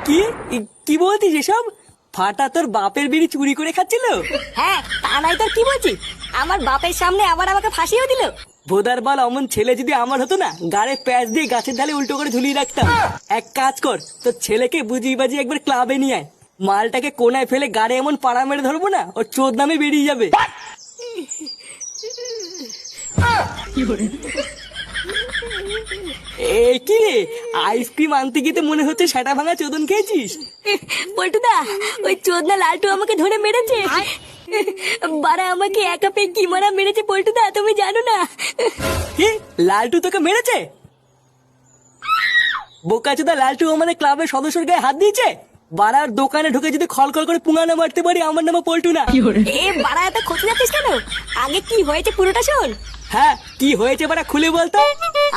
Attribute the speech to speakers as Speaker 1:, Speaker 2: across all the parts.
Speaker 1: কি কি বলছিস এসব? ফাটা তোর বাপের বিড়ি চুরি করে খাচ্ছিল?
Speaker 2: হ্যাঁ, তা নাই তোর কি বলছি? আমার বাপের সামনে আবার আমাকে ফাঁসিও দিল।
Speaker 1: ভোদার বাল, অমন ছেলে যদি আমার হতো না, গাড়ে প্যাচ দিয়ে গাছের ঢালে উল্টো করে ঝুলিয়ে রাখতাম। এক কাজ কর, তোর ছেলেকে বুঝিয়ে বাজিয়ে একবার ক্লাবে নিয়ে আয়। মালটাকে কোনায় ফেলে গাড়ে এমন পাড়া মেরে ধরবো না, ওর চোদ নামে বেরিয়ে যাবে। এ কি রে, আইসক্রিম আনতে গিয়ে তো মনে হচ্ছে সেটা ভাঙা চোদন খেয়েছিস।
Speaker 2: পল্টুদা, ওই চোদনা লালটু আমাকে ধরে মেরেছে। বাড়া আমাকে একা পেয়ে কি মারা মেরেছে পল্টুদা, তুমি জানো না?
Speaker 1: কি, লালটু তোকে মেরেছে? বোকাচোদা, লালটু আমাদের ক্লাবের সদস্যর গায়ে হাত দিয়েছে? বাড়ার দোকানে ঢুকে যদি খলখল করে পুঙ্গানো মারতে পারি, আমার নামে পল্টু না।
Speaker 2: এ বাড়া, এত খোঁজ যাচ্ছিস কেন? আগে কি হয়েছে পুরোটা শোন।
Speaker 1: হ্যাঁ, কি হয়েছে বাড়া, খুলে বলতো।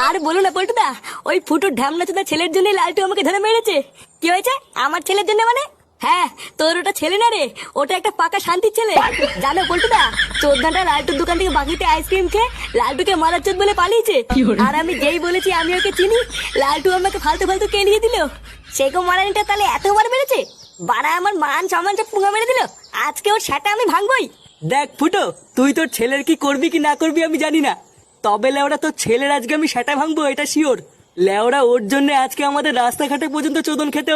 Speaker 2: আর বলো না পল্টুদা, ওই ফুটুর ঢামনা চোদা ছেলের জন্য লালটু আমাকে ধরে মেরেছে। কি হয়েছে আমার ছেলের জন্য মানে? হ্যাঁ, তোর ওটা ছেলে না রে, ওটা একটা পাকা শান্তির ছেলে। জানো পল্টুদা, চোদ্দাটা লালটুর দোকান থেকে বাকিতে আইসক্রিম খেয়ে লালটুকে মারার চোদ বলে পালিয়েছে। আর আমি যেই বলেছি আমি ওকে চিনি, লালটু আমাকে ফালতু ফালতু কেলিয়ে দিল। সেগো মারানিটা তাহলে এতবার মেরেছে? বাড়া আমার মান সম্মান সব পুঙ্গা মেরে দিল। আজকে ওর সেটা আমি ভাঙবই।
Speaker 1: দেখ ফুটো, তুই তোর ছেলের কি করবি কি না করবি আমি জানি না, তবে লেওড়া তোর ছেলের আজকে আমি সেটা ভাঙবো, এটা শিওর। লেওড়া ওর জন্য আজকে আমাদের রাস্তাঘাটে পর্যন্ত চোদন খেতে